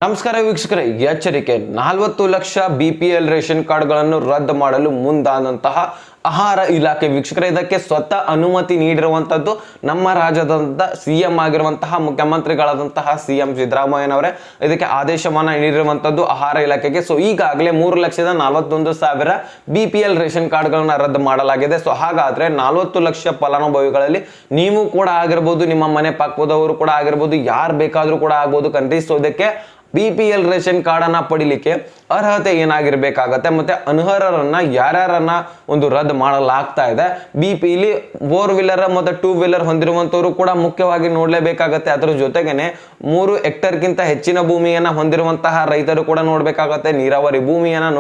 ನಮಸ್ಕಾರ ವೀಕ್ಷಕರೇ, ಎಚ್ಚರಿಕೆ 40 ಲಕ್ಷ BPL ರೇಷನ್ ಕಾರ್ಡ್ಗಳನ್ನು ರದ್ದು ಮಾಡಲು ಮುಂದಾದಂತಹ ಆಹಾರ ಇಲಾಖೆ ವೀಕ್ಷಕರೇ, ಇದಕ್ಕೆ ಸ್ವತಃ ಅನುಮತಿ ನೀಡಿರುವಂತದ್ದು ನಮ್ಮ ರಾಜ್ಯದ ಸಿಎಂ ಆಗಿರುವಂತಹ ಮುಖ್ಯಮಂತ್ರಿಗಳಾದಂತಹ ಸಿಎಂ ಸಿದ್ದರಾಮಯ್ಯನವರೇ ಇದಕ್ಕೆ ಆದೇಶವನ್ನ ನೀಡಿರುವಂತದ್ದು ಆಹಾರ ಇಲಾಖೆಗೆ. ಸೊ ಈಗಾಗಲೇ 3,41,000 BPL ರೇಷನ್ ಕಾರ್ಡ್ಗಳನ್ನ ರದ್ದು ಮಾಡಲಾಗಿದೆ. ಸೊ ಹಾಗಾದ್ರೆ 40 ಲಕ್ಷ ಫಲಾನುಭವಿಗಳಲ್ಲಿ ನೀವು ಕೂಡ ಆಗಿರ್ಬೋದು, ನಿಮ್ಮ ಮನೆ ಪಕ್ಕದವರು ಕೂಡ ಆಗಿರ್ಬೋದು, ಯಾರು ಬೇಕಾದ್ರೂ ಕೂಡ ಆಗ್ಬೋದು ಕಣ್ರಿ. ಸೊ ಇದಕ್ಕೆ BPL ರೇಷನ್ ಕಾರ್ಡ್ ಅನ್ನ ಪಡಿಲಿಕ್ಕೆ ಅರ್ಹತೆ ಏನಾಗಿರ್ಬೇಕಾಗತ್ತೆ, ಮತ್ತೆ ಅನರ್ಹರನ್ನ ಯಾರ್ಯಾರನ್ನ ಒಂದು ರದ್ದು ಮಾಡಲಾಗ್ತಾ ಇದೆ. ಇಲ್ಲಿ 4 ವೀಲರ್ ಮತ್ತೆ 2 ವೀಲರ್ ಹೊಂದಿರುವಂತವರು ಕೂಡ ಮುಖ್ಯವಾಗಿ ನೋಡ್ಲೇಬೇಕಾಗತ್ತೆ. ಅದರ ಜೊತೆಗೇನೆ 3 ಹೆಕ್ಟೇರ್ಗಿಂತ ಹೆಚ್ಚಿನ ಭೂಮಿಯನ್ನ ಹೊಂದಿರುವಂತಹ ರೈತರು ಕೂಡ ನೋಡ್ಬೇಕಾಗತ್ತೆ. ನೀರಾವರಿ ಭೂಮಿಯನ್ನ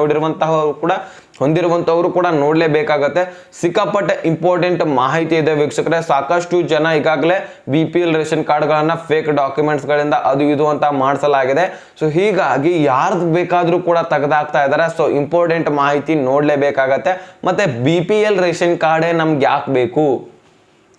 ಹೊಂದಿರುವಂತವರು ಕೂಡ ನೋಡ್ಲೇಬೇಕಾಗತ್ತೆ. ಸಿಕ್ಕಾಪಟ್ಟೆ ಇಂಪಾರ್ಟೆಂಟ್ ಮಾಹಿತಿ ಇದೆ ವೀಕ್ಷಕರೇ. ಸಾಕಷ್ಟು ಜನ ಈಗಾಗಲೇ BPL ರೇಷನ್ ಕಾರ್ಡ್ಗಳನ್ನ ಫೇಕ್ ಡಾಕ್ಯುಮೆಂಟ್ಸ್ ಗಳಿಂದ ಅದು ಇದು ಅಂತ ಮಾಡಿಸಲಾಗಿದೆ. ಸೊ ಹೀಗಾಗಿ ಯಾರ್ದು ಬೇಕಾದ್ರೂ ಕೂಡ ತೆಗೆದಾಕ್ತಾ ಇದ್ದಾರೆ. ಸೊ ಇಂಪಾರ್ಟೆಂಟ್ ಮಾಹಿತಿ ನೋಡ್ಲೇಬೇಕಾಗತ್ತೆ. ಮತ್ತೆ BPL ರೇಷನ್ ಕಾರ್ಡೇ ನಮ್ಗೆ ಯಾಕೆ ಬೇಕು,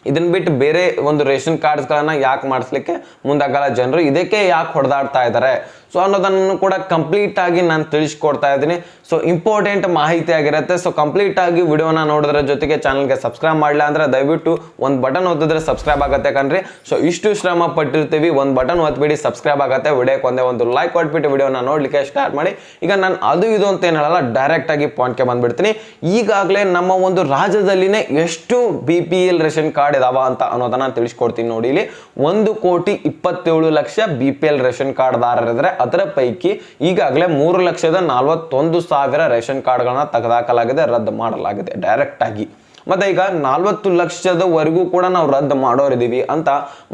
ಇದನ್ನ ಬಿಟ್ಟು ಬೇರೆ ಒಂದು ರೇಷನ್ ಕಾರ್ಡ್ಸ್ಗಳನ್ನ ಯಾಕೆ ಮಾಡಿಸ್ಲಿಕ್ಕೆ ಮುಂದಾಗಲ್ಲ ಜನರು, ಇದಕ್ಕೆ ಯಾಕೆ ಹೊಡೆದಾಡ್ತಾ ಇದ್ದಾರೆ ಸೊ ಅನ್ನೋದನ್ನು ಕೂಡ ಕಂಪ್ಲೀಟ್ ಆಗಿ ನಾನು ತಿಳಿಸ್ಕೊಡ್ತಾ ಇದ್ದೀನಿ. ಸೊ ಇಂಪಾರ್ಟೆಂಟ್ ಮಾಹಿತಿ ಆಗಿರುತ್ತೆ. ಸೊ ಕಂಪ್ಲೀಟ್ ಆಗಿ ವಿಡಿಯೋನ ನೋಡಿದ್ರ ಜೊತೆಗೆ ಚಾನಲ್ಗೆ ಸಬ್ಸ್ಕ್ರೈಬ್ ಮಾಡಲ್ಲ ಅಂದ್ರೆ ದಯವಿಟ್ಟು ಒಂದು ಬಟನ್ ಒತ್ತಿದ್ರೆ ಸಬ್ಸ್ಕ್ರೈಬ್ ಆಗತ್ತೆ ಕಣ್ರಿ. ಸೊ ಇಷ್ಟು ಶ್ರಮ ಪಟ್ಟಿರ್ತೀವಿ, ಒಂದು ಬಟನ್ ಒತ್ಬಿಡಿ ಸಬ್ಸ್ಕ್ರೈಬ್ ಆಗತ್ತೆ. ವಿಡಿಯೋಕ್ಕೆ ಒಂದು ಲೈಕ್ ಕೊಟ್ಬಿಟ್ಟು ವಿಡಿಯೋನ ನೋಡ್ಲಿಕ್ಕೆ ಸ್ಟಾರ್ಟ್ ಮಾಡಿ. ಈಗ ನಾನು ಅದು ಇದು ಅಂತ ಏನು ಹೇಳಲ್ಲ, ಡೈರೆಕ್ಟ್ ಆಗಿ ಪಾಯಿಂಟ್ಗೆ ಬಂದ್ಬಿಡ್ತೀನಿ. ಈಗಾಗಲೇ ನಮ್ಮ ಒಂದು ರಾಜ್ಯದಲ್ಲಿನೇ ಎಷ್ಟು BPL ರೇಷನ್ ಕಾರ್ಡ್ ಇದಾವ ಅಂತ ಅನ್ನೋದನ್ನ ತಿಳಿಸ್ಕೊಡ್ತೀನಿ ನೋಡಿ. ಇಲ್ಲಿ 1,27,00,000 BPL ರೇಷನ್ ಕಾರ್ಡ್ ದಾರರಿದ್ರೆ ಅದರ ಪೈಕಿ ಈಗಾಗಲೇ 3,41,000 ರೇಷನ್ ಕಾರ್ಡ್ಗಳನ್ನ ತೆಗೆದಾಕಲಾಗಿದೆ, ರದ್ದು ಮಾಡಲಾಗಿದೆ ಡೈರೆಕ್ಟ್ ಆಗಿ. ಮತ್ತೆ ಈಗ 40 ಲಕ್ಷದವರೆಗೂ ಕೂಡ ನಾವು ರದ್ದು ಮಾಡೋರಿದ್ದೀವಿ ಅಂತ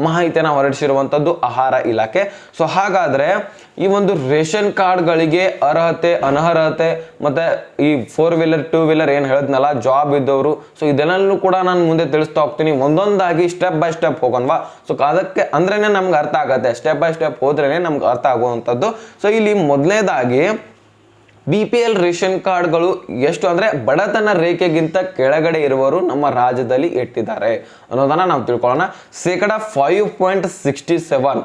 ಮಾಹಿತಿಯನ್ನು ಹೊರಡಿಸಿರುವಂತದ್ದು ಆಹಾರ ಇಲಾಖೆ. ಸೊ ಹಾಗಾದ್ರೆ ಈ ಒಂದು ರೇಷನ್ ಕಾರ್ಡ್ಗಳಿಗೆ ಅರ್ಹತೆ ಅನರ್ಹತೆ ಮತ್ತೆ ಈ 4 ವೀಲರ್ 2 ವೀಲರ್ ಏನ್ ಹೇಳಿದ್ನಲ್ಲ, ಜಾಬ್ ಇದ್ದವರು, ಸೊ ಇದೆಲ್ಲನೂ ಕೂಡ ನಾನು ಮುಂದೆ ತಿಳಿಸ್ತಾ ಹೋಗ್ತೀನಿ. ಒಂದೊಂದಾಗಿ ಸ್ಟೆಪ್ ಬೈ ಸ್ಟೆಪ್ ಹೋಗೋಣವಾ. ಸೊ ಅದಕ್ಕೆ ಅಂದ್ರೇನೆ ನಮ್ಗೆ ಅರ್ಥ ಆಗತ್ತೆ, ಸ್ಟೆಪ್ ಬೈ ಸ್ಟೆಪ್ ಹೋದ್ರೇನೆ ನಮ್ಗೆ ಅರ್ಥ ಆಗುವಂಥದ್ದು. ಸೊ ಇಲ್ಲಿ ಮೊದಲನೇದಾಗಿ BPL ರೇಷನ್ ಕಾರ್ಡ್ಗಳು ಎಷ್ಟು ಅಂದ್ರೆ ಬಡತನ ರೇಖೆಗಿಂತ ಕೆಳಗಡೆ ಇರುವವರು ನಮ್ಮ ರಾಜ್ಯದಲ್ಲಿ ಎಷ್ಟಿದ್ದಾರೆ ಅನ್ನೋದನ್ನ ನಾವು ತಿಳ್ಕೊಳ್ಳೋಣ. 5.67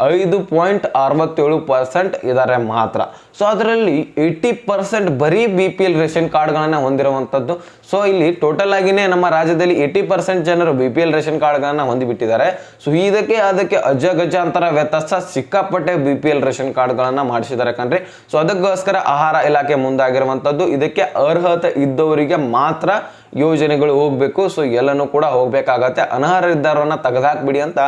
5.67% ಇದ್ದಾರೆ ಮಾತ್ರ. ಸೊ ಅದರಲ್ಲಿ 80% ಬರೀ BPL ರೇಷನ್ ಕಾರ್ಡ್ಗಳನ್ನ ಹೊಂದಿರುವಂಥದ್ದು. ಸೊ ಇಲ್ಲಿ ಟೋಟಲ್ ಆಗಿನೇ ನಮ್ಮ ರಾಜ್ಯದಲ್ಲಿ 80% ಜನರು BPL ರೇಷನ್ ಕಾರ್ಡ್ಗಳನ್ನ ಹೊಂದಿಬಿಟ್ಟಿದ್ದಾರೆ. ಸೊ ಅದಕ್ಕೆ ಅಜಗಜಾಂತರ ವ್ಯತ್ಯಾಸ ಸಿಕ್ಕಾಪಟ್ಟೆ BPL ರೇಷನ್ ಕಾರ್ಡ್ಗಳನ್ನ ಮಾಡಿಸಿದ್ದಾರೆ ಕಣ್ರಿ. ಸೊ ಅದಕ್ಕೋಸ್ಕರ ಆಹಾರ ಇಲಾಖೆ ಮುಂದಾಗಿರುವಂಥದ್ದು, ಇದಕ್ಕೆ ಅರ್ಹತೆ ಇದ್ದವರಿಗೆ ಮಾತ್ರ ಯೋಜನೆಗಳು ಹೋಗ್ಬೇಕು. ಸೊ ಎಲ್ಲನೂ ಕೂಡ ಹೋಗ್ಬೇಕಾಗತ್ತೆ, ಅನರ್ಹ ಇದ್ದಾರನ್ನ ತೆಗೆದಾಕ್ಬಿಡಿ ಅಂತ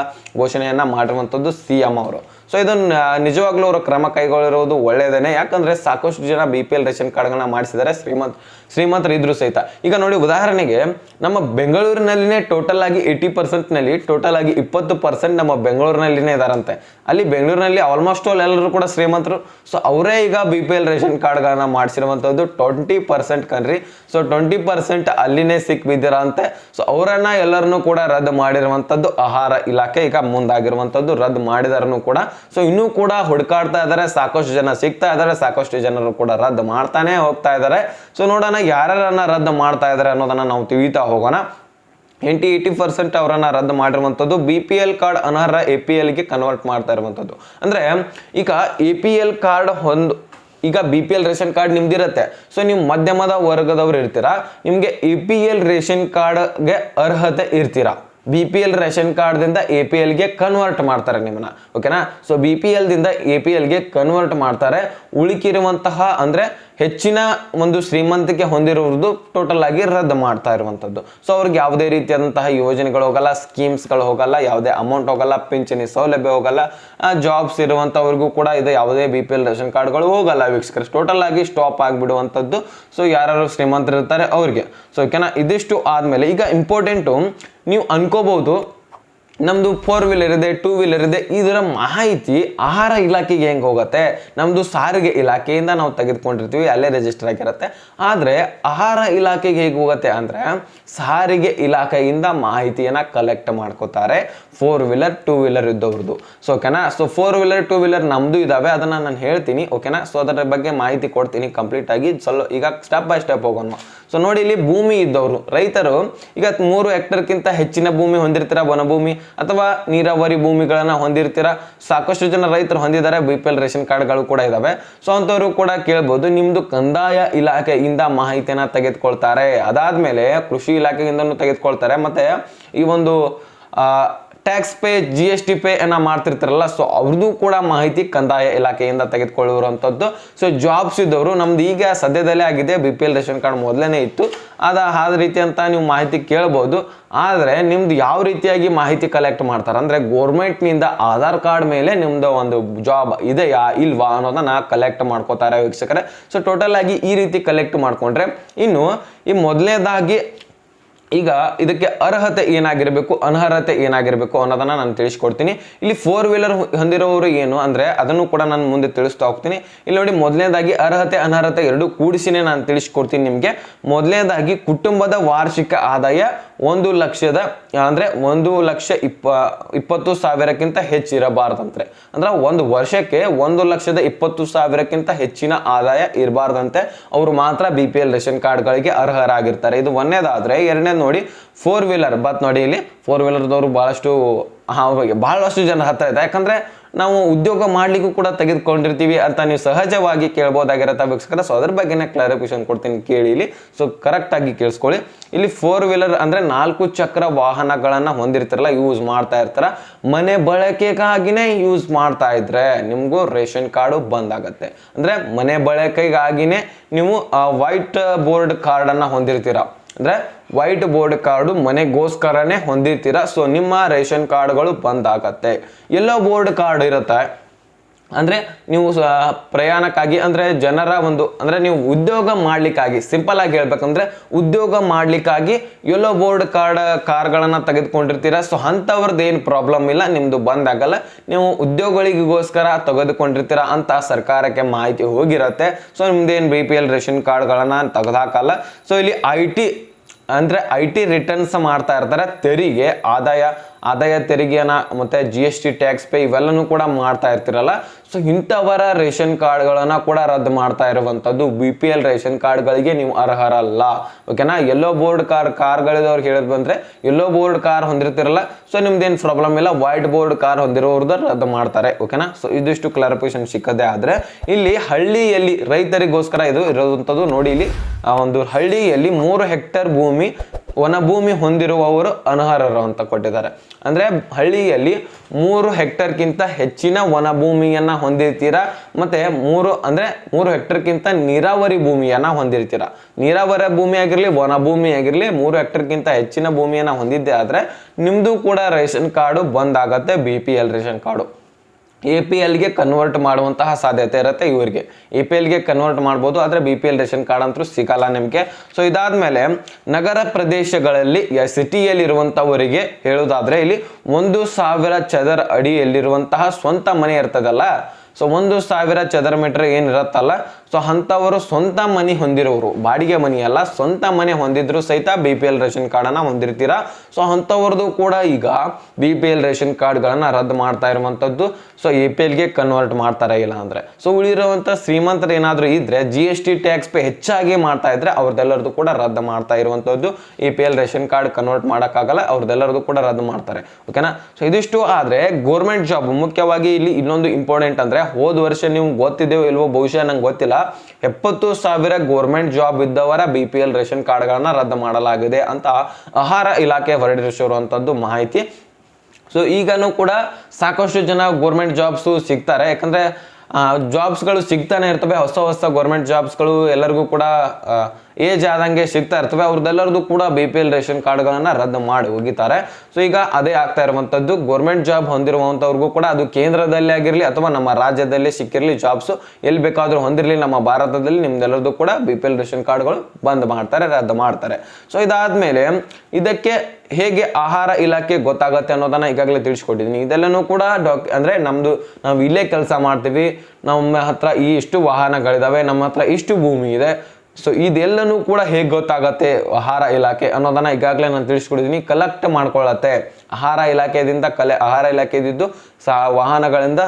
ಘೋಷಣೆಯನ್ನ ಮಾಡಿರುವಂಥದ್ದು CM ಅವರು. ಸೊ ಇದನ್ನ ನಿಜವಾಗ್ಲೂ ಅವರು ಕ್ರಮ ಕೈಗೊಳ್ಳಿರೋದು ಒಳ್ಳೆಯದೇನೆ. ಯಾಕಂದ್ರೆ ಸಾಕಷ್ಟು ಜನ BPL ರೇಷನ್ ಕಾರ್ಡ್ಗಳನ್ನ ಮಾಡಿಸಿದ್ದಾರೆ, ಶ್ರೀಮಂತರು ಇದ್ರು ಸಹಿತ. ಈಗ ನೋಡಿ, ಉದಾಹರಣೆಗೆ ನಮ್ಮ ಬೆಂಗಳೂರಿನಲ್ಲಿನೇ ಟೋಟಲ್ ಆಗಿ 80% ನಲ್ಲಿ ಟೋಟಲ್ ಆಗಿ 20% ನಮ್ಮ ಬೆಂಗಳೂರಿನಲ್ಲಿನೇ ಇದಾರಂತೆ. ಅಲ್ಲಿ ಬೆಂಗಳೂರಿನಲ್ಲಿ ಆಲ್ಮೋಸ್ಟ್ ಆಲ್ ಎಲ್ಲರೂ ಕೂಡ ಶ್ರೀಮಂತರು. ಸೊ ಅವರೇ ಈಗ BPL ರೇಷನ್ ಕಾರ್ಡ್ಗಳನ್ನ ಮಾಡಿಸಿರುವಂತದ್ದು 20% ಕಣ್ರಿ. ಸೊ 20% ಅಲ್ಲಿನೇ ಸಿಕ್ ಬಿದ್ದಿರಂತೆ. ಸೊ ಅವರನ್ನ ಎಲ್ಲರನ್ನೂ ಕೂಡ ರದ್ದು ಮಾಡಿರುವಂತದ್ದು ಆಹಾರ ಇಲಾಖೆ. ಈಗ ಮುಂದಾಗಿರುವಂತದ್ದು ರದ್ದು ಮಾಡಿದಾರನು ಕೂಡ. ಸೊ ಇನ್ನೂ ಕೂಡ ಹುಡುಕಾಡ್ತಾ ಇದ್ದಾರೆ, ಸಾಕಷ್ಟು ಜನ ಸಿಗ್ತಾ ಇದ್ದಾರೆ, ಸಾಕಷ್ಟು ಜನರು ಕೂಡ ರದ್ದು ಮಾಡ್ತಾನೆ ಹೋಗ್ತಾ ಇದ್ದಾರೆ. ಸೊ ನೋಡೋಣ ಯಾರ್ಯಾರನ್ನ ರದ್ದು ಮಾಡ್ತಾ ಇದ್ದಾರೆ ಅನ್ನೋದನ್ನ ನಾವು ತಿಳಿತಾ ಹೋಗೋಣ. 80% ಅವರನ್ನ ರದ್ದು ಮಾಡಿರುವಂಥದ್ದು. BPL ಕಾರ್ಡ್ ಅನರ್ಹ APL ಗೆ ಕನ್ವರ್ಟ್ ಮಾಡ್ತಾ ಇರುವಂಥದ್ದು. ಅಂದ್ರೆ ಈಗ APL ಕಾರ್ಡ್ ಈಗ BPL ರೇಷನ್ ಕಾರ್ಡ್ ನಿಮ್ದಿರತ್ತೆ. ಸೊ ನೀವು ಮಧ್ಯಮದ ವರ್ಗದವ್ರು ಇರ್ತೀರಾ, ನಿಮ್ಗೆ APL ರೇಷನ್ ಕಾರ್ಡ್ಗೆ ಅರ್ಹತೆ ಇರ್ತೀರಾ. BPL ರೇಷನ್ ಕಾರ್ಡ್ ದಿಂದ APL ಗೆ ಕನ್ವರ್ಟ್ ಮಾಡ್ತಾರೆ ನಿಮ್ಮನ್ನ, ಓಕೆನಾ. ಸೊ BPL ದಿಂದ APL ಗೆ ಕನ್ವರ್ಟ್ ಮಾಡ್ತಾರೆ. ಉಳಿಕಿರುವಂತಹ ಅಂದ್ರೆ ಹೆಚ್ಚಿನ ಒಂದು ಶ್ರೀಮಂತಿಕೆ ಹೊಂದಿರುವುದು ಟೋಟಲ್ ಆಗಿ ರದ್ದು ಮಾಡ್ತಾ ಇರುವಂತದ್ದು. ಸೊ ಅವ್ರಿಗೆ ಯಾವುದೇ ರೀತಿಯಾದಂತಹ ಯೋಜನೆಗಳು ಹೋಗಲ್ಲ, ಸ್ಕೀಮ್ಸ್ಗಳು ಹೋಗಲ್ಲ, ಯಾವುದೇ ಅಮೌಂಟ್ ಹೋಗಲ್ಲ, ಪಿಂಚಣಿ ಸೌಲಭ್ಯ ಹೋಗಲ್ಲ, ಜಾಬ್ಸ್ ಇರುವಂತವ್ರಿಗೂ ಕೂಡ ಇದು ಯಾವುದೇ BPL ರೇಷನ್ ಕಾರ್ಡ್ಗಳು ಹೋಗಲ್ಲ ವೀಕ್ಷಕರು. ಟೋಟಲ್ ಆಗಿ ಸ್ಟಾಪ್ ಆಗಿಬಿಡುವಂಥದ್ದು. ಸೊ ಯಾರು ಶ್ರೀಮಂತರು ಇರ್ತಾರೆ ಅವ್ರಿಗೆ. ಸೊ ಓಕೆನಾ. ಇದಿಷ್ಟು ಆದ್ಮೇಲೆ ಈಗ ಇಂಪಾರ್ಟೆಂಟು, ನೀವು ಅನ್ಕೋಬಹುದು ನಮ್ದು 4 ವೀಲರ್ ಇದೆ, 2 ವೀಲರ್ ಇದೆ, ಇದರ ಮಾಹಿತಿ ಆಹಾರ ಇಲಾಖೆಗೆ ಹೆಂಗೆ ಹೋಗುತ್ತೆ? ನಮ್ದು ಸಾರಿಗೆ ಇಲಾಖೆಯಿಂದ ನಾವು ತೆಗೆದುಕೊಂಡಿರ್ತೀವಿ, ಅಲ್ಲೇ ರಿಜಿಸ್ಟರ್ ಆಗಿರುತ್ತೆ. ಆದರೆ ಆಹಾರ ಇಲಾಖೆಗೆ ಹೇಗೆ ಹೋಗುತ್ತೆ ಅಂದ್ರೆ ಸಾರಿಗೆ ಇಲಾಖೆಯಿಂದ ಮಾಹಿತಿಯನ್ನ ಕಲೆಕ್ಟ್ ಮಾಡ್ಕೋತಾರೆ 4 ವೀಲರ್ 2 ವೀಲರ್ ಇದ್ದವ್ರದ್ದು. ಸೊ ಓಕೆನಾ. ಸೊ 4 ವೀಲರ್ 2 ವೀಲರ್ ನಮ್ದು ಇದಾವೆ, ಅದನ್ನ ನಾನು ಹೇಳ್ತೀನಿ, ಓಕೆನಾ. ಸೊ ಅದರ ಬಗ್ಗೆ ಮಾಹಿತಿ ಕೊಡ್ತೀನಿ ಕಂಪ್ಲೀಟ್ ಆಗಿ. ಈಗ ಸ್ಟೆಪ್ ಬೈ ಸ್ಟೆಪ್ ಹೋಗೋಣ. ಸೊ ನೋಡಿ, ಇಲ್ಲಿ ಭೂಮಿ ಇದ್ದವರು ರೈತರು ಈಗ 3 ಹೆಕ್ಟೇರ್ಗಿಂತ ಹೆಚ್ಚಿನ ಭೂಮಿ ಹೊಂದಿರ್ತೀರ, ವನಭೂಮಿ. ಅಥವಾ ನೀರಾವರಿ ಭೂಮಿಗಳನ್ನ ಹೊಂದಿರ್ತೀರಾ. ಸಾಕಷ್ಟು ಜನ ರೈತರು ಹೊಂದಿದ್ದಾರೆ, BPL ರೇಷನ್ ಕಾರ್ಡ್ಗಳು ಕೂಡ ಇದಾವೆ. ಸೊ ಅಂಥವ್ರು ಕೂಡ ಕೇಳ್ಬೋದು. ನಿಮ್ದು ಕಂದಾಯ ಇಲಾಖೆಯಿಂದ ಮಾಹಿತಿಯನ್ನ ತೆಗೆದುಕೊಳ್ತಾರೆ, ಅದಾದ್ಮೇಲೆ ಕೃಷಿ ಇಲಾಖೆಯಿಂದನೂ ತೆಗೆದುಕೊಳ್ತಾರೆ, ಮತ್ತೆ ಈ ಒಂದು ಟ್ಯಾಕ್ಸ್ ಪೇ GST ಪೇ ಅನ್ನ ಮಾಡ್ತಿರ್ತಾರಲ್ಲ, ಸೊ ಅವ್ರದ್ದು ಕೂಡ ಮಾಹಿತಿ ಕಂದಾಯ ಇಲಾಖೆಯಿಂದ ತೆಗೆದುಕೊಳ್ಳುವಂಥದ್ದು. ಸೊ ಜಾಬ್ಸ್ ಇದ್ದವರು ನಮ್ದು ಈಗ ಸದ್ಯದಲ್ಲೇ ಆಗಿದೆ, BPL ರೇಷನ್ ಕಾರ್ಡ್ ಮೊದಲೇ ಇತ್ತು, ಆದ ರೀತಿ ಅಂತ ನೀವು ಮಾಹಿತಿ ಕೇಳ್ಬೋದು. ಆದರೆ ನಿಮ್ದು ಯಾವ ರೀತಿಯಾಗಿ ಮಾಹಿತಿ ಕಲೆಕ್ಟ್ ಮಾಡ್ತಾರೆ ಅಂದರೆ ಗೋರ್ಮೆಂಟ್ನಿಂದ ಆಧಾರ್ ಕಾರ್ಡ್ ಮೇಲೆ ನಿಮ್ದು ಒಂದು ಜಾಬ್ ಇದೆಯಾ ಇಲ್ವಾ ಅನ್ನೋದನ್ನ ಕಲೆಕ್ಟ್ ಮಾಡ್ಕೋತಾರೆ ವೀಕ್ಷಕರೇ. ಸೊ ಟೋಟಲ್ ಆಗಿ ಈ ರೀತಿ ಕಲೆಕ್ಟ್ ಮಾಡ್ಕೊಂಡ್ರೆ ಇನ್ನು ಈ ಮೊದಲನೇದಾಗಿ ಈಗ ಇದಕ್ಕೆ ಅರ್ಹತೆ ಏನಾಗಿರಬೇಕು, ಅನರ್ಹತೆ ಏನಾಗಿರಬೇಕು ಅನ್ನೋದನ್ನ ನಾನು ತಿಳಿಸ್ಕೊಡ್ತೀನಿ. ಇಲ್ಲಿ 4 ವೀಲರ್ ಹೊಂದಿರೋರು ಏನು ಅಂದರೆ ಅದನ್ನು ಕೂಡ ನಾನು ಮುಂದೆ ತಿಳಿಸ್ತಾ ಹೋಗ್ತೀನಿ. ಇಲ್ಲಿ ನೋಡಿ, ಮೊದಲನೇದಾಗಿ ಅರ್ಹತೆ ಅನರ್ಹತೆ ಎರಡು ಕೂಡಿಸಿನೇ ನಾನು ತಿಳಿಸ್ಕೊಡ್ತೀನಿ ನಿಮಗೆ. ಮೊದಲನೇದಾಗಿ ಕುಟುಂಬದ ವಾರ್ಷಿಕ ಆದಾಯ 1,00,000 ಅಂದರೆ 1,20,000ಕ್ಕಿಂತ ಹೆಚ್ಚಿರಬಾರ್ದಂತೆ. ಅಂದ್ರೆ ಒಂದು ವರ್ಷಕ್ಕೆ 1,20,000ಕ್ಕಿಂತ ಹೆಚ್ಚಿನ ಆದಾಯ ಇರಬಾರ್ದಂತೆ. ಅವರು ಮಾತ್ರ BPL ರೇಷನ್ ಕಾರ್ಡ್ಗಳಿಗೆ ಅರ್ಹರಾಗಿರ್ತಾರೆ. ಇದು ಒಂದನೇದಾದ್ರೆ. ಎರಡನೇದು ನೋಡಿ, 4 ವೀಲರ್ ನೋಡಿ, ಇಲ್ಲಿ 4 ವೀಲರ್ದವರು ಬಹಳಷ್ಟು ಜನ ಹತ್ರ ಇದೆ. ಯಾಕಂದ್ರೆ ನಾವು ಉದ್ಯೋಗ ಮಾಡ್ಲಿಕ್ಕೂ ಕೂಡ ತೆಗೆದುಕೊಂಡಿರ್ತೀವಿ ಅಂತ ನೀವು ಸಹಜವಾಗಿ ಕೇಳ್ಬೋದಾಗಿರತ್ತೆ ವೀಕ್ಷಕರ. ಸೊ ಅದ್ರ ಬಗ್ಗೆನೇ ಕ್ಲಾರಿಫಿಕೇಶನ್ ಕೊಡ್ತೀನಿ, ಕೇಳಿ ಇಲ್ಲಿ. ಸೊ ಕರೆಕ್ಟ್ ಆಗಿ ಕೇಳಿಸ್ಕೊಳ್ಳಿ. ಇಲ್ಲಿ 4 ವೀಲರ್ ಅಂದ್ರೆ 4 ಚಕ್ರ ವಾಹನಗಳನ್ನ ಹೊಂದಿರ್ತಾರಲ್ಲ, ಯೂಸ್ ಮಾಡ್ತಾ ಇರ್ತಾರ, ಮನೆ ಬಳಕೆಗಾಗಿನೇ ಯೂಸ್ ಮಾಡ್ತಾ ಇದ್ರೆ ನಿಮ್ಗೂ ರೇಷನ್ ಕಾರ್ಡು ಬಂದ್ ಆಗತ್ತೆ. ಅಂದ್ರೆ ಮನೆ ಬಳಕೆಗಾಗಿನೇ ನೀವು ವೈಟ್ ಬೋರ್ಡ್ ಕಾರ್ಡ್ ಅನ್ನ ಹೊಂದಿರ್ತೀರಾ, ಅಂದ್ರೆ ವೈಟ್ ಬೋರ್ಡ್ ಕಾರ್ಡು ಮನೆಗೋಸ್ಕರನೇ ಹೊಂದಿರ್ತೀರಾ. ಸೊ ನಿಮ್ಮ ರೇಷನ್ ಕಾರ್ಡ್ಗಳು ಬಂದ್ ಆಗತ್ತೆ. ಯೆಲ್ಲೋ ಬೋರ್ಡ್ ಕಾರ್ಡ್ ಇರುತ್ತೆ ಅಂದ್ರೆ ನೀವು ಪ್ರಯಾಣಕ್ಕಾಗಿ, ಅಂದ್ರೆ ಜನರ ಒಂದು, ಅಂದ್ರೆ ನೀವು ಉದ್ಯೋಗ ಮಾಡ್ಲಿಕ್ಕಾಗಿ, ಸಿಂಪಲ್ ಆಗಿ ಹೇಳ್ಬೇಕಂದ್ರೆ ಉದ್ಯೋಗ ಮಾಡ್ಲಿಕ್ಕಾಗಿ ಯೆಲ್ಲೋ ಬೋರ್ಡ್ ಕಾರ್ಗಳನ್ನ ತೆಗೆದುಕೊಂಡಿರ್ತೀರಾ. ಸೊ ಅಂಥವ್ರದ್ದು ಏನು ಪ್ರಾಬ್ಲಮ್ ಇಲ್ಲ, ನಿಮ್ದು ಬಂದ್ ಆಗಲ್ಲ. ನೀವು ಉದ್ಯೋಗಗಳಿಗೋಸ್ಕರ ತೆಗೆದುಕೊಂಡಿರ್ತೀರಾ ಅಂತ ಸರ್ಕಾರಕ್ಕೆ ಮಾಹಿತಿ ಹೋಗಿರತ್ತೆ. ಸೊ ನಿಮ್ದೇನು BPL ರೇಷನ್ ಕಾರ್ಡ್ಗಳನ್ನ ತೆಗೆದಾಕಲ್ಲ. ಸೊ ಇಲ್ಲಿ IT ರಿಟರ್ನ್ಸ್ ಮಾಡ್ತಾ ಇರ್ತಾರೆ, ತೆರಿಗೆ, ಆದಾಯ ತೆರಿಗೆಯನ್ನ ಮತ್ತೆ GST ಟ್ಯಾಕ್ಸ್ ಪೇ ಇವೆಲ್ಲನೂ ಕೂಡ ಮಾಡ್ತಾ ಇರ್ತಿರಲ್ಲ. ಸೊ ಇಂಥವರ ರೇಷನ್ ಕಾರ್ಡ್ಗಳನ್ನ ಕೂಡ ರದ್ದು ಮಾಡ್ತಾ ಇರುವಂತದ್ದು. BPL ರೇಷನ್ ಕಾರ್ಡ್ಗಳಿಗೆ ನೀವು ಅರ್ಹರಲ್ಲ, ಓಕೆನಾ. ಯೆಲ್ಲೋ ಬೋರ್ಡ್ ಕಾರ್ಗಳಿದವ್ರು ಹೇಳಿದ್ ಬಂದ್ರೆ ಯೆಲ್ಲೋ ಬೋರ್ಡ್ ಕಾರ್ ಹೊಂದಿರ್ತಿರಲ್ಲ, ಸೊ ನಿಮ್ದೇನು ಪ್ರಾಬ್ಲಮ್ ಇಲ್ಲ. ವೈಟ್ ಬೋರ್ಡ್ ಕಾರ್ ಹೊಂದಿರೋರ್ದು ರದ್ದು ಮಾಡ್ತಾರೆ, ಓಕೆನಾ. ಸೊ ಇದಿಷ್ಟು ಕ್ಲಾರಿಫಿಕೇಶನ್ ಸಿಕ್ಕದೆ ಆದ್ರೆ ಇಲ್ಲಿ ಹಳ್ಳಿಯಲ್ಲಿ ರೈತರಿಗೋಸ್ಕರ ಇದು ಇರುವಂತದ್ದು. ನೋಡಿ, ಇಲ್ಲಿ ಒಂದು ಹಳ್ಳಿಯಲ್ಲಿ 3 ಹೆಕ್ಟೇರ್ ಭೂಮಿ ವನ ಭೂಮಿ ಹೊಂದಿರುವವರು ಅನರ್ಹರು ಅಂತ ಕೊಟ್ಟಿದ್ದಾರೆ. ಅಂದ್ರೆ ಹಳ್ಳಿಯಲ್ಲಿ 3 ಹೆಕ್ಟೇರ್ಗಿಂತ ಹೆಚ್ಚಿನ ವನ ಭೂಮಿಯನ್ನ ಹೊಂದಿರ್ತೀರಾ, ಮತ್ತೆ 3 ಹೆಕ್ಟೇರ್ಗಿಂತ ನೀರಾವರಿ ಭೂಮಿಯನ್ನ ಹೊಂದಿರ್ತೀರಾ. ನೀರಾವರಿ ಭೂಮಿ ಆಗಿರ್ಲಿ, ವನ ಭೂಮಿ ಆಗಿರ್ಲಿ, 3 ಹೆಕ್ಟೇರ್ಗಿಂತ ಹೆಚ್ಚಿನ ಭೂಮಿಯನ್ನ ಹೊಂದಿದ್ದೆ ಆದ್ರೆ ನಿಮ್ದು ಕೂಡ ರೇಷನ್ ಕಾರ್ಡು ಬಂದ್ ಆಗತ್ತೆ. BPL ರೇಷನ್ ಕಾರ್ಡು APLಗೆ ಕನ್ವರ್ಟ್ ಮಾಡುವಂತಹ ಸಾಧ್ಯತೆ ಇರುತ್ತೆ. ಇವರಿಗೆ APLಗೆ ಕನ್ವರ್ಟ್ ಮಾಡ್ಬೋದು, ಆದರೆ BPL ರೇಷನ್ ಕಾರ್ಡ್ ಅಂತೂ ಸಿಗಲ್ಲ ನಿಮಗೆ. ಸೊ ಇದಾದ್ಮೇಲೆ ನಗರ ಪ್ರದೇಶಗಳಲ್ಲಿ ಸಿಟಿಯಲ್ಲಿ ಇರುವಂತವರಿಗೆ ಹೇಳುವುದಾದ್ರೆ ಇಲ್ಲಿ 1,000 ಚದರ ಅಡಿಯಲ್ಲಿರುವಂತಹ ಸ್ವಂತ ಮನೆ ಇರ್ತದಲ್ಲ. ಸೊ 1,000 ಚದರ ಮೀಟರ್ ಏನಿರತ್ತಲ್ಲ, ಸೊ ಅಂಥವರು ಸ್ವಂತ ಮನೆ ಹೊಂದಿರೋರು, ಬಾಡಿಗೆ ಮನೆ ಅಲ್ಲ, ಸ್ವಂತ ಮನೆ ಹೊಂದಿದ್ರು ಸಹಿತ BPL ರೇಷನ್ ಕಾರ್ಡನ್ನ ಹೊಂದಿರ್ತೀರಾ. ಸೊ ಅಂಥವ್ರದ್ದು ಕೂಡ ಈಗ BPL ರೇಷನ್ ಕಾರ್ಡ್ಗಳನ್ನ ರದ್ದು ಮಾಡ್ತಾ ಇರುವಂಥದ್ದು. ಸೊ APLಗೆ ಕನ್ವರ್ಟ್ ಮಾಡ್ತಾರೆ, ಇಲ್ಲ ಅಂದ್ರೆ. ಸೊ ಉಳಿರುವಂಥ ಶ್ರೀಮಂತರು ಏನಾದರೂ ಇದ್ರೆ GST ಟ್ಯಾಕ್ಸ್ ಪೇ ಹೆಚ್ಚಾಗಿ ಮಾಡ್ತಾ ಇದ್ರೆ ಅವ್ರದ್ದೆಲ್ಲರದು ಕೂಡ ರದ್ದು ಮಾಡ್ತಾ ಇರುವಂಥದ್ದು. APL ರೇಷನ್ ಕಾರ್ಡ್ ಕನ್ವರ್ಟ್ ಮಾಡೋಕ್ಕಾಗಲ್ಲ, ಅವ್ರದ್ದೆಲ್ಲರದು ಕೂಡ ರದ್ದು ಮಾಡ್ತಾರೆ, ಓಕೆನಾ. ಸೊ ಇದಿಷ್ಟು ಆದ್ರೆ ಗೋರ್ಮೆಂಟ್ ಜಾಬ್ ಮುಖ್ಯವಾಗಿ ಇಲ್ಲಿ ಇನ್ನೊಂದು ಇಂಪಾರ್ಟೆಂಟ್ ಅಂದ್ರೆ, ಹೋದ ವರ್ಷ ನೀವು ಗೊತ್ತಿದ್ದೇವೋ ಇಲ್ವೋ ಬಹುಶಃ ನಂಗೆ ಗೊತ್ತಿಲ್ಲ, 70,000 ಗೋರ್ಮೆಂಟ್ ಜಾಬ್ ಇದ್ದವರ BPL ರೇಷನ್ ಕಾರ್ಡ್ಗಳನ್ನ ರದ್ದು ಮಾಡಲಾಗಿದೆ ಅಂತ ಆಹಾರ ಇಲಾಖೆ ಹೊರಡಿಸಿರುವಂತದ್ದು ಮಾಹಿತಿ. ಸೊ ಈಗನೂ ಕೂಡ ಸಾಕಷ್ಟು ಜನ ಗೋರ್ಮೆಂಟ್ ಜಾಬ್ಸು ಸಿಗ್ತಾರೆ, ಯಾಕಂದ್ರೆ ಜಾಬ್ಸ್ಗಳು ಸಿಗ್ತಾನೆ ಇರ್ತವೆ. ಹೊಸ ಗೋರ್ಮೆಂಟ್ ಜಾಬ್ಸ್ಗಳು ಎಲ್ಲರಿಗೂ ಕೂಡ ಏಜ್ ಆದಂಗೆ ಸಿಗ್ತಾ ಇರ್ತವೆ. ಅವ್ರದ್ದೆಲ್ಲರದು ಕೂಡ BPL ರೇಷನ್ ಕಾರ್ಡ್ಗಳನ್ನ ರದ್ದು ಮಾಡಿ ಹೋಗಿದ್ದಾರೆ. ಸೊ ಈಗ ಅದೇ ಆಗ್ತಾ ಇರುವಂತದ್ದು. ಗೋರ್ಮೆಂಟ್ ಜಾಬ್ ಹೊಂದಿರುವಂತವ್ರಿಗೂ ಕೂಡ ಅದು ಕೇಂದ್ರದಲ್ಲಿ ಆಗಿರ್ಲಿ ಅಥವಾ ನಮ್ಮ ರಾಜ್ಯದಲ್ಲಿ ಸಿಕ್ಕಿರ್ಲಿ, ಜಾಬ್ಸ್ ಎಲ್ಲಿ ಬೇಕಾದ್ರೂ ಹೊಂದಿರ್ಲಿ, ನಮ್ಮ ಭಾರತದಲ್ಲಿ ನಿಮ್ದೆಲ್ಲರದು ಕೂಡ BPL ರೇಷನ್ ಕಾರ್ಡ್ಗಳು ಬಂದ್ ಮಾಡ್ತಾರೆ, ರದ್ದು ಮಾಡ್ತಾರೆ. ಸೊ ಇದಾದ್ಮೇಲೆ ಇದಕ್ಕೆ ಹೇಗೆ ಆಹಾರ ಇಲಾಖೆ ಗೊತ್ತಾಗತ್ತೆ ಅನ್ನೋದನ್ನ ಈಗಾಗಲೇ ತಿಳಿಸ್ಕೊಟ್ಟಿದ್ದೀನಿ. ಇದೆಲ್ಲನೂ ಕೂಡ ಅಂದ್ರೆ ನಾವು ಇಲ್ಲೇ ಕೆಲಸ ಮಾಡ್ತೀವಿ, ನಮ್ಮ ಹತ್ರ ಇಷ್ಟು ವಾಹನಗಳಿದಾವೆ, ನಮ್ಮ ಹತ್ರ ಇಷ್ಟು ಭೂಮಿ ಇದೆ, ಸೊ ಇದೆಲ್ಲನೂ ಕೂಡ ಹೇಗೆ ಗೊತ್ತಾಗತ್ತೆ ಆಹಾರ ಇಲಾಖೆ ಅನ್ನೋದನ್ನ ಈಗಾಗಲೇ ನಾನು ತಿಳಿಸ್ಕೊಟ್ಟಿದ್ದೀನಿ. ಕಲೆಕ್ಟ್ ಮಾಡ್ಕೊಳ್ಳತ್ತೆ ಆಹಾರ ಇಲಾಖೆದಿದ್ದು ವಾಹನಗಳಿಂದ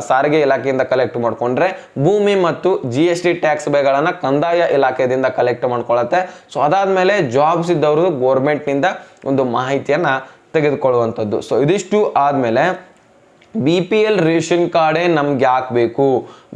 ಸಾರಿಗೆ ಇಲಾಖೆಯಿಂದ ಕಲೆಕ್ಟ್ ಮಾಡ್ಕೊಂಡ್ರೆ, ಭೂಮಿ ಮತ್ತು GST ಟ್ಯಾಕ್ಸ್ ಬೇಗಳನ್ನ ಕಂದಾಯ ಇಲಾಖೆಯಿಂದ ಕಲೆಕ್ಟ್ ಮಾಡ್ಕೊಳ್ಳತ್ತೆ. ಸೊ ಅದಾದ್ಮೇಲೆ ಜಾಬ್ಸ್ ಇದ್ದವ್ರದ್ದು ಗೋರ್ಮೆಂಟ್ನಿಂದ ಒಂದು ಮಾಹಿತಿಯನ್ನ ತೆಗೆದುಕೊಳ್ಳುವಂಥದ್ದು. ಸೊ ಇದಿಷ್ಟು ಆದಮೇಲೆ BPL ರೇಷನ್ ಕಾರ್ಡೇ ನಮ್ಗೆ ಯಾಕೆ ಬೇಕು,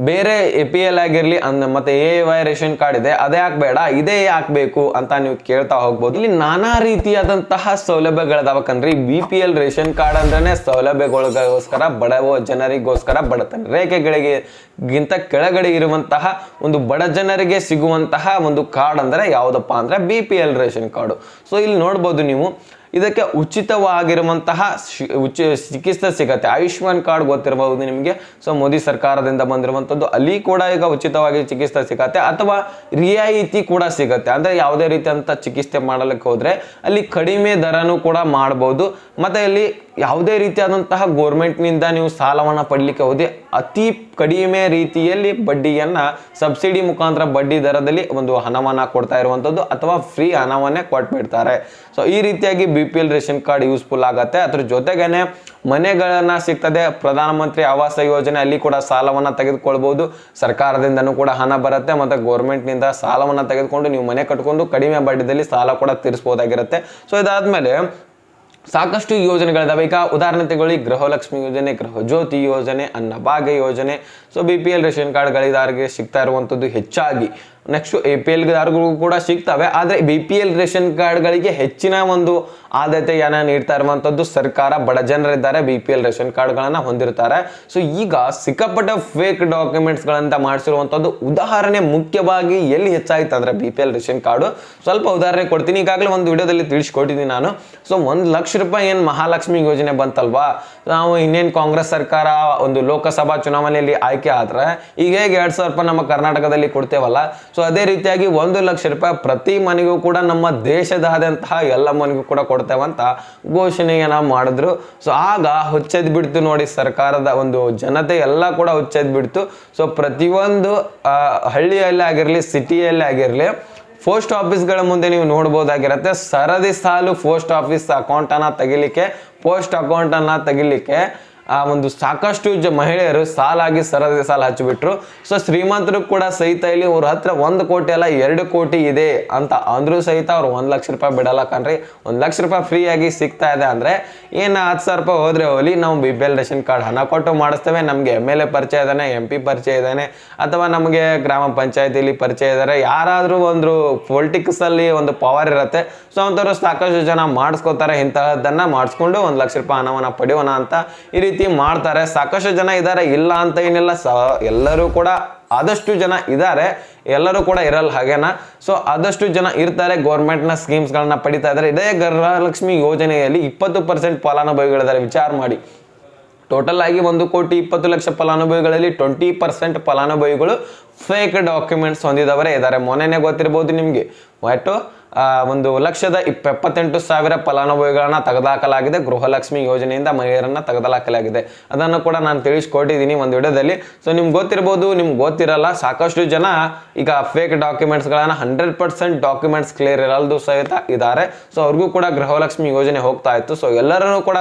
ಬೇರೆ APL ಆಗಿರಲಿ ಮತ್ತೆ AY ರೇಷನ್ ಕಾರ್ಡ್ ಇದೆ ಅದೇ ಯಾಕೆ ಬೇಡ, ಇದೇ ಯಾಕೆ ಬೇಕು ಅಂತ ನೀವು ಕೇಳ್ತಾ ಹೋಗ್ಬೋದು. ಇಲ್ಲಿ ನಾನಾ ರೀತಿಯಾದಂತಹ ಸೌಲಭ್ಯಗಳಿದಾವೆ ಕಣ್ರಿ. BPL ರೇಷನ್ ಕಾರ್ಡ್ ಅಂದ್ರೆ ಸೌಲಭ್ಯಗಳಿಗೋಸ್ಕರ, ಬಡವ ಜನರಿಗೋಸ್ಕರ, ಬಡತನ ರೇಖೆಗಳಿಗಿಂತ ಕೆಳಗಡೆ ಇರುವಂತಹ ಒಂದು ಬಡ ಜನರಿಗೆ ಸಿಗುವಂತಹ ಒಂದು ಕಾರ್ಡ್ ಅಂದ್ರೆ ಯಾವುದಪ್ಪ ಅಂದ್ರೆ BPL ರೇಷನ್ ಕಾರ್ಡು. ಸೊ ಇಲ್ಲಿ ನೋಡ್ಬೋದು ನೀವು, ಇದಕ್ಕೆ ಉಚಿತವಾಗಿರುವಂತಹ ಚಿಕಿತ್ಸೆ ಸಿಗತ್ತೆ. ಆಯುಷ್ಮಾನ್ ಕಾರ್ಡ್ ಗೊತ್ತಿರಬಹುದು ನಿಮಗೆ. ಸೊ ಮೋದಿ ಸರ್ಕಾರದಿಂದ ಬಂದಿರುವಂಥದ್ದು, ಅಲ್ಲಿ ಕೂಡ ಈಗ ಉಚಿತವಾಗಿ ಚಿಕಿತ್ಸೆ ಸಿಗತ್ತೆ ಅಥವಾ ರಿಯಾಯಿತಿ ಕೂಡ ಸಿಗತ್ತೆ. ಅಂದ್ರೆ ಯಾವುದೇ ರೀತಿಯಂತ ಚಿಕಿತ್ಸೆ ಮಾಡಲಿಕ್ಕೆ ಹೋದ್ರೆ ಅಲ್ಲಿ ಕಡಿಮೆ ದರನೂ ಕೂಡ ಮಾಡಬಹುದು. ಮತ್ತೆ ಅಲ್ಲಿ ಯಾವುದೇ ರೀತಿಯಾದಂತಹ ಗೋರ್ಮೆಂಟ್ನಿಂದ ನೀವು ಸಾಲವನ್ನು ಪಡಲಿಕ್ಕೆ ಹೋದ್ರೆ ಅತಿ ಕಡಿಮೆ ರೀತಿಯಲ್ಲಿ ಬಡ್ಡಿಯನ್ನ ಸಬ್ಸಿಡಿ ಮುಖಾಂತರ ಬಡ್ಡಿ ದರದಲ್ಲಿ ಒಂದು ಹಣವನ್ನ ಕೊಡ್ತಾ ಇರುವಂಥದ್ದು ಅಥವಾ ಫ್ರೀ ಹಣವನ್ನೇ ಕೊಟ್ಬಿಡ್ತಾರೆ. ಸೊ ಈ ರೀತಿಯಾಗಿ BPL ರೇಷನ್ ಕಾರ್ಡ್ ಯೂಸ್ಫುಲ್ ಆಗತ್ತೆ. ಅದ್ರ ಜೊತೆಗೇನೆ ಮನೆಗಳನ್ನ ಸಿಗ್ತದೆ. ಪ್ರಧಾನಮಂತ್ರಿ ಆವಾಸ ಯೋಜನೆ, ಅಲ್ಲಿ ಕೂಡ ಸಾಲವನ್ನ ತೆಗೆದುಕೊಳ್ಬಹುದು. ಸರ್ಕಾರದಿಂದನೂ ಕೂಡ ಹಣ ಬರುತ್ತೆ ಮತ್ತೆ ಗೋರ್ಮೆಂಟ್ನಿಂದ ಸಾಲವನ್ನ ತೆಗೆದುಕೊಂಡು ನೀವು ಮನೆ ಕಟ್ಕೊಂಡು ಕಡಿಮೆ ಬಡ್ಡಿದಲ್ಲಿ ಸಾಲ ಕೂಡ ತೀರಿಸಬಹುದಾಗಿರುತ್ತೆ. ಸೊ ಇದಾದ್ಮೇಲೆ ಸಾಕಷ್ಟು ಯೋಜನೆಗಳಿದಾವೆ. ಈಗ ಉದಾಹರಣೆ ತಗೊಳ್ಳಿ, ಗೃಹಲಕ್ಷ್ಮಿ ಯೋಜನೆ, ಗೃಹ ಜ್ಯೋತಿ ಯೋಜನೆ, ಅನ್ನಭಾಗ್ಯ ಯೋಜನೆ. ಸೊ BPL ರೇಷನ್ ಕಾರ್ಡ್ಗಳಿದಾರಿಗೆ ಸಿಗ್ತಾ ಇರುವಂಥದ್ದು ಹೆಚ್ಚಾಗಿ. ನೆಕ್ಸ್ಟ್ APL ದಾರಗಳಿಗೂ ಕೂಡ ಸಿಗ್ತವೆ. ಆದರೆ BPL ರೇಷನ್ ಕಾರ್ಡ್ಗಳಿಗೆ ಹೆಚ್ಚಿನ ಒಂದು ಆದ್ಯತೆಯನ್ನು ನೀಡ್ತಾ ಇರುವಂಥದ್ದು ಸರ್ಕಾರ. ಬಡ ಜನರಿದ್ದಾರೆ, BPL ರೇಷನ್ ಕಾರ್ಡ್ಗಳನ್ನು ಹೊಂದಿರ್ತಾರೆ. ಸೊ ಈಗ ಸಿಕ್ಕಾಪಟ್ಟೆ ಫೇಕ್ ಡಾಕ್ಯುಮೆಂಟ್ಸ್ಗಳಂತ ಮಾಡಿಸಿರುವಂಥದ್ದು ಉದಾಹರಣೆ ಮುಖ್ಯವಾಗಿ ಎಲ್ಲಿ ಹೆಚ್ಚಾಯ್ತು ಅಂದರೆ BPL ರೇಷನ್ ಕಾರ್ಡು. ಸ್ವಲ್ಪ ಉದಾಹರಣೆ ಕೊಡ್ತೀನಿ, ಈಗಾಗಲೇ ಒಂದು ವಿಡಿಯೋದಲ್ಲಿ ತಿಳಿಸ್ಕೊಟ್ಟಿದ್ದೀನಿ ನಾನು. ಸೊ 1 ಲಕ್ಷ ರೂಪಾಯಿ ಏನು ಮಹಾಲಕ್ಷ್ಮಿ ಯೋಜನೆ ಬಂತಲ್ವಾ, ನಾವು ಇನ್ನೇನು ಕಾಂಗ್ರೆಸ್ ಸರ್ಕಾರ ಒಂದು ಲೋಕಸಭಾ ಚುನಾವಣೆಯಲ್ಲಿ ಆಯ್ಕೆ ಆದರೆ ಈಗ ಹೇಗೆ 2,000 ರೂಪಾಯಿ ನಮ್ಮ ಕರ್ನಾಟಕದಲ್ಲಿ ಕೊಡ್ತೇವಲ್ಲ, ಸೊ ಅದೇ ರೀತಿಯಾಗಿ 1 ಲಕ್ಷ ರೂಪಾಯಿ ಪ್ರತಿ ಮನೆಗೂ ಕೂಡ ನಮ್ಮ ದೇಶದಾದ್ಯಂತಹ ಎಲ್ಲ ಮನೆಗೂ ಕೂಡ ಕೊಡ್ತೇವಂತ ಘೋಷಣೆಯನ್ನ ಮಾಡಿದ್ರು. ಸೊ ಆಗ ಹುಚ್ಚೆದ್ ಬಿಡ್ತು ನೋಡಿ, ಸರ್ಕಾರದ ಒಂದು ಜನತೆ ಎಲ್ಲ ಕೂಡ ಹುಚ್ಚೆದ್ ಬಿಡ್ತು. ಸೊ ಪ್ರತಿಯೊಂದು ಹಳ್ಳಿಯಲ್ಲಿ ಆಗಿರಲಿ, ಸಿಟಿಯಲ್ಲಿ ಆಗಿರಲಿ, ಪೋಸ್ಟ್ ಆಫೀಸ್ಗಳ ಮುಂದೆ ನೀವು ನೋಡ್ಬೋದಾಗಿರುತ್ತೆ, ಸರದಿ ಸಾಲು ಪೋಸ್ಟ್ ಆಫೀಸ್ ಅಕೌಂಟನ್ನು ತೆಗಿಲಿಕ್ಕೆ ಒಂದು ಸಾಕಷ್ಟು ಮಹಿಳೆಯರು ಸಾಲಾಗಿ ಸರದಿ ಸಾಲ ಹಚ್ಚಿಬಿಟ್ರು. ಸೊ ಶ್ರೀಮಂತರು ಕೂಡ ಸಹಿತ ಇಲ್ಲಿ ಅವ್ರ ಹತ್ರ 1 ಕೋಟಿ ಅಲ್ಲ 2 ಕೋಟಿ ಇದೆ ಅಂತ ಅಂದ್ರೂ ಸಹಿತ ಅವ್ರು 1 ಲಕ್ಷ ರೂಪಾಯಿ ಬಿಡಲ್ಲ ಕಣ್ರಿ. 1 ಲಕ್ಷ ರೂಪಾಯಿ ಫ್ರೀ ಆಗಿ ಸಿಗ್ತಾ ಇದೆ ಅಂದ್ರೆ ಏನು 10,000 ರೂಪಾಯಿ ಹೋದ್ರೆ ಹೋಗ್ಲಿ, ನಾವು BPL ರೇಷನ್ ಕಾರ್ಡ್ ಹಣ ಕೊಟ್ಟು ಮಾಡಿಸ್ತೇವೆ, ನಮಗೆ MLA ಪರಿಚಯ ಇದ್ದಾನೆ, MP ಪರಿಚಯ ಇದ್ದಾನೆ, ಅಥವಾ ನಮಗೆ ಗ್ರಾಮ ಪಂಚಾಯತಿಲಿ ಪರಿಚಯ ಇದ್ದಾರೆ, ಯಾರಾದರೂ ಒಂದು ಪೊಲಿಟಿಕ್ಸ್ ಅಲ್ಲಿ ಒಂದು ಪವರ್ ಇರುತ್ತೆ. ಸೊ ಅಂಥವ್ರು ಸಾಕಷ್ಟು ಜನ ಮಾಡಿಸ್ಕೋತಾರೆ. ಇಂತಹದ್ದನ್ನ ಮಾಡಿಸ್ಕೊಂಡು 1 ಲಕ್ಷ ರೂಪಾಯಿ ಹಣವನ್ನ ಪಡೆಯೋಣ ಅಂತ ಈ ರೀತಿ ಮಾಡ್ತಾರೆ. ಸಾಕಷ್ಟು ಜನ ಇದ್ದಾರೆ, ಇಲ್ಲ ಅಂತ ಏನಿಲ್ಲ, ಎಲ್ಲರೂ ಕೂಡ ಆದಷ್ಟು ಜನ ಇದ್ದಾರೆ, ಎಲ್ಲರೂ ಕೂಡ ಇರಲ್ಲ ಹಾಗೇನಾ. ಸೊ ಆದಷ್ಟು ಜನ ಇರ್ತಾರೆ, ಗೌರ್ಮೆಂಟ್ನ ಸ್ಕೀಮ್ಸ್ಗಳನ್ನ ಪಡಿತಾ ಇದ್ದಾರೆ. ಇದೇ ಗೃಹಲಕ್ಷ್ಮಿ ಯೋಜನೆಯಲ್ಲಿ 20% ಫಲಾನುಭವಿಗಳಿದ್ದಾರೆ. ವಿಚಾರ ಮಾಡಿ, ಟೋಟಲ್ ಆಗಿ 1,20,00,000 ಫಲಾನುಭವಿಗಳಲ್ಲಿ 20% ಫಲಾನುಭವಿಗಳು ಫೇಕ್ ಡಾಕ್ಯುಮೆಂಟ್ಸ್ ಹೊಂದಿದವರೇ ಇದ್ದಾರೆ. ಮೊನ್ನೆನೇ ಗೊತ್ತಿರಬಹುದು ನಿಮಗೆ, ಒಟ್ಟು 1,78,000 ಫಲಾನುಭವಿಗಳನ್ನ ತೆಗೆದುಹಾಕಲಾಗಿದೆ. ಗೃಹಲಕ್ಷ್ಮಿ ಯೋಜನೆಯಿಂದ ಮಹಿಳೆಯರನ್ನ ತೆಗೆದುಹಾಕಲಾಗಿದೆ. ಅದನ್ನು ಕೂಡ ನಾನು ತಿಳಿಸ್ಕೊಟ್ಟಿದ್ದೀನಿ ಒಂದು ವಿಡಿಯೋದಲ್ಲಿ. ಸೊ ನಿಮ್ಗೆ ಗೊತ್ತಿರ್ಬೋದು, ನಿಮ್ಗೆ ಗೊತ್ತಿರಲ್ಲ, ಸಾಕಷ್ಟು ಜನ ಈಗ ಫೇಕ್ ಡಾಕ್ಯುಮೆಂಟ್ಸ್ಗಳನ್ನ 100% ಡಾಕ್ಯುಮೆಂಟ್ಸ್ ಕ್ಲಿಯರ್ ಇರಲ್ದು ಸಹಿತ ಇದ್ದಾರೆ. ಸೊ ಅವ್ರಿಗೂ ಕೂಡ ಗೃಹಲಕ್ಷ್ಮಿ ಯೋಜನೆ ಹೋಗ್ತಾ ಇತ್ತು. ಸೊ ಎಲ್ಲರೂ ಕೂಡ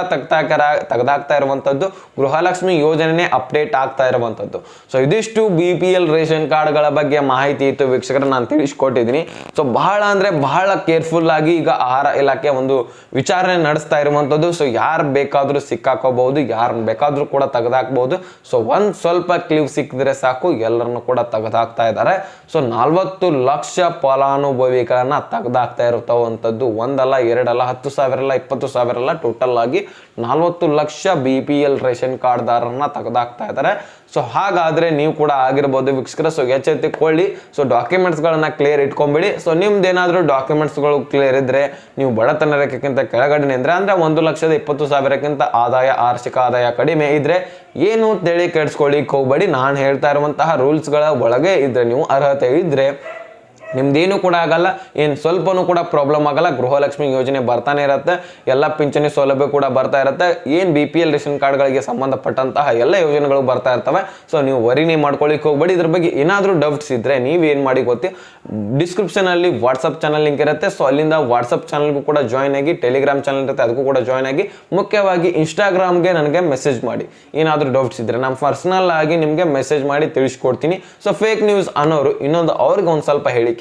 ತೆಗೆದಾಕ್ತಾ ಇರುವಂಥದ್ದು ಗೃಹಲಕ್ಷ್ಮಿ ಯೋಜನೆ ಅಪ್ಡೇಟ್ ಆಗ್ತಾ ಇರುವಂಥದ್ದು. ಸೊ ಇದಿಷ್ಟು BPL ರೇಷನ್ ಕಾರ್ಡ್ಗಳ ಬಗ್ಗೆ ಮಾಹಿತಿ ಇತ್ತು ವೀಕ್ಷಕರು, ನಾನು ತಿಳಿಸ್ಕೊಟ್ಟಿದ್ದೀನಿ. ಸೊ ಬಹಳ ಅಂದ್ರೆ ಬಹಳ ಕೇರ್ಫುಲ್ ಆಗಿ ಈಗ ಆಹಾರ ಇಲಾಖೆ ಒಂದು ವಿಚಾರಣೆ ನಡೆಸ್ತಾ ಇರುವಂಥದ್ದು. ಸೊ ಯಾರು ಬೇಕಾದ್ರೂ ಸಿಕ್ಕಾಕೋಬಹುದು, ಯಾರು ಬೇಕಾದ್ರೂ ಕೂಡ ತೆಗೆದಾಕ್ಬಹುದು. ಸೊ ಒಂದ್ ಸ್ವಲ್ಪ ಕ್ಲೀವ್ ಸಿಕ್ಕಿದ್ರೆ ಸಾಕು, ಎಲ್ಲರನ್ನು ಕೂಡ ತೆಗೆದಾಕ್ತಾ ಇದ್ದಾರೆ. ಸೊ 40 ಲಕ್ಷ ಫಲಾನುಭವಿಗಳನ್ನ ತೆಗೆದಾಕ್ತಾ ಇರುವಂಥದ್ದು ಒಂದಲ್ಲ, ಎರಡಲ್ಲ, 10,000 ಅಲ್ಲ, 20,000 ಅಲ್ಲ, ಟೋಟಲ್ ಆಗಿ 40 ಲಕ್ಷ BPL ರೇಷನ್ ಕಾರ್ಡ್ ದಾರರನ್ನ ತೆಗೆದಾಕ್ತಾ ಇದ್ದಾರೆ. ಸೊ ಹಾಗಾದ್ರೆ ನೀವು ಕೂಡ ಆಗಿರ್ಬೋದು ವೀಕ್ಷಕರ. ಸೊ ಎಚ್ಚೆತ್ತುಕೊಳ್ಳಿ. ಸೊ ಡಾಕ್ಯುಮೆಂಟ್ಸ್ಗಳನ್ನ ಕ್ಲಿಯರ್ ಇಟ್ಕೊಂಬಿಡಿ. ಸೊ ನಿಮ್ದೇನಾದ್ರೂ ಡಾಕ್ಯುಮೆಂಟ್ಸ್ಗಳು ಕ್ಲಿಯರ್ ಇದ್ರೆ, ನೀವು ಬಡತನ ರೇಖೆಗಿಂತ ಕೆಳಗಡೆ ಅಂದ್ರೆ 1,20,000ಕ್ಕಿಂತ ಆದಾಯ, ವಾರ್ಷಿಕ ಆದಾಯ ಕಡಿಮೆ ಇದ್ರೆ ಏನು ತಿಳಿ ಕೆಡಿಸ್ಕೊಳ್ಳಿಕ್ಕೆ ಹೋಗ್ಬೇಡಿ. ನಾನು ಹೇಳ್ತಾ ಇರುವಂತಹ ರೂಲ್ಸ್ಗಳ ಒಳಗೆ ಇದ್ರೆ, ನೀವು ಅರ್ಹತೆ ಇದ್ರೆ ನಿಮ್ದೇನು ಕೂಡ ಆಗಲ್ಲ, ಏನು ಸ್ವಲ್ಪನೂ ಕೂಡ ಪ್ರಾಬ್ಲಮ್ ಆಗಲ್ಲ. ಗೃಹಲಕ್ಷ್ಮಿ ಯೋಜನೆ ಬರ್ತಾನೆ ಇರುತ್ತೆ, ಎಲ್ಲ ಪಿಂಚಣಿ ಸೌಲಭ್ಯ ಕೂಡ ಬರ್ತಾ ಇರುತ್ತೆ. ಏನು BPL ರೇಷನ್ ಕಾರ್ಡ್ಗಳಿಗೆ ಸಂಬಂಧಪಟ್ಟಂತಹ ಎಲ್ಲ ಯೋಜನೆಗಳು ಬರ್ತಾ ಇರ್ತವೆ. ಸೊ ನೀವು ವರಿನೇ ಮಾಡ್ಕೊಳ್ಳಿಕ್ಕೆ ಹೋಗ್ಬೇಡಿ. ಇದ್ರ ಬಗ್ಗೆ ಏನಾದರೂ ಡೌಟ್ಸ್ ಇದ್ರೆ ನೀವೇನು ಮಾಡಿ ಗೊತ್ತಿ, ಡಿಸ್ಕ್ರಿಪ್ಷನಲ್ಲಿ ವಾಟ್ಸಪ್ ಚಾನಲ್ ಲಿಂಕ್ ಇರುತ್ತೆ. ಸೊ ಅಲ್ಲಿಂದ ವಾಟ್ಸಪ್ ಚಾನಲ್ಗೂ ಕೂಡ ಜಾಯ್ನ್ ಆಗಿ, ಟೆಲಿಗ್ರಾಮ್ ಚಾನಲ್ ಇರುತ್ತೆ ಅದಕ್ಕೂ ಕೂಡ ಜಾಯ್ನ್ ಆಗಿ, ಮುಖ್ಯವಾಗಿ ಇನ್ಸ್ಟಾಗ್ರಾಮ್ಗೆ ನನಗೆ ಮೆಸೇಜ್ ಮಾಡಿ. ಏನಾದರೂ ಡೌಟ್ಸ್ ಇದ್ರೆ ನಾನು ಪರ್ಸನಲ್ ಆಗಿ ನಿಮಗೆ ಮೆಸೇಜ್ ಮಾಡಿ ತಿಳಿಸ್ಕೊಡ್ತೀನಿ. ಸೊ ಫೇಕ್ ನ್ಯೂಸ್ ಅನ್ನೋರು ಇನ್ನೊಂದು ಅವ್ರಿಗೆ ಒಂದು ಸ್ವಲ್ಪ ಹೇಳಿ,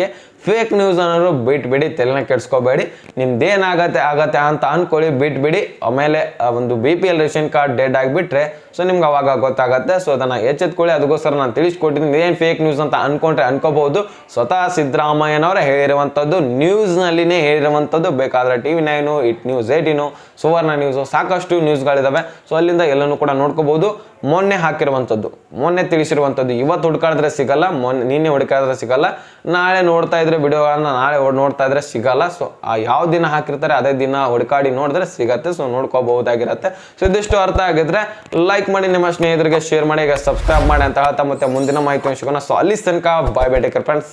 ಫೇಕ್ ನ್ಯೂಸ್ ಅನ್ನೋರು ಬಿಟ್ಬಿಡಿ, ತಲೆನ ಕೆಡ್ಸ್ಕೋಬೇಡಿ. ನಿಮ್ದೇನಾಗತ್ತೆ ಅಂತ ಅನ್ಕೊಳ್ಳಿ, ಬಿಟ್ಬಿಡಿ. ಆಮೇಲೆ ಒಂದು BPL ರೇಷನ್ ಕಾರ್ಡ್ ಡೆಡ್ ಆಗಿಬಿಟ್ರೆ ಸೊ ನಿಮ್ಗೆ ಅವಾಗ ಗೊತ್ತಾಗತ್ತೆ. ಸೊ ಅದನ್ನು ಎಚ್ಚೆತ್ಕೊಳ್ಳಿ. ಅದಕ್ಕೋಸ್ಕರ ನಾನು ತಿಳಿಸ್ಕೊಟ್ಟಿದ್ದೀನಿ. ಏನು ಫೇಕ್ ನ್ಯೂಸ್ ಅಂತ ಅನ್ಕೊಂಡ್ರೆ ಅನ್ಕೋಬಹುದು. ಸ್ವತಃ ಸಿದ್ದರಾಮಯ್ಯನವರೇ ಹೇಳಿರುವಂಥದ್ದು, ನ್ಯೂಸ್ನಲ್ಲಿನೇ ಹೇಳಿರುವಂಥದ್ದು. ಬೇಕಾದರೆ TV9, ನ್ಯೂಸ್ 18, ಸುವರ್ಣ ನ್ಯೂಸು, ಸಾಕಷ್ಟು ನ್ಯೂಸ್ಗಳಿದ್ದಾವೆ. ಸೊ ಅಲ್ಲಿಂದ ಎಲ್ಲನೂ ಕೂಡ ನೋಡ್ಕೋಬಹುದು. ಮೊನ್ನೆ ಹಾಕಿರುವಂಥದ್ದು, ಮೊನ್ನೆ ತಿಳಿಸಿರುವಂಥದ್ದು ಇವತ್ತು ಹುಡುಕಾಡಿದ್ರೆ ಸಿಗಲ್ಲ, ನಿನ್ನೆ ಹುಡುಕಾಡಿದ್ರೆ ಸಿಗಲ್ಲ, ನಾಳೆ ನೋಡ್ತಾ ಇದ್ರೆ ವಿಡಿಯೋಗಳನ್ನ ನಾಳೆ ನೋಡ್ತಾ ಇದ್ರೆ ಸಿಗಲ್ಲ. ಸೊ ಯಾವ ದಿನ ಹಾಕಿರ್ತಾರೆ ಅದೇ ದಿನ ಹುಡುಕಾಡಿ ನೋಡಿದ್ರೆ ಸಿಗತ್ತೆ. ಸೊ ನೋಡ್ಕೋಬಹುದಾಗಿರುತ್ತೆ. ಸೊ ಇದಿಷ್ಟು ಅರ್ಥ ಆಗಿದ್ರೆ ಲೈಕ್ ಮಾಡಿ, ನಿಮ್ಮ ಸ್ನೇಹಿತರಿಗೆ ಶೇರ್ ಮಾಡಿ, ಈಗ ಸಬ್ಸ್ಕ್ರೈಬ್ ಮಾಡಿ ಅಂತ ಹೇಳ್ತಾ ಮತ್ತೆ ಮುಂದಿನ ಮಾಹಿತಿ ಸಿಗೋಣ. ಸೊ ಅಲ್ಲಿ ತನಕ bye bye, take care friends.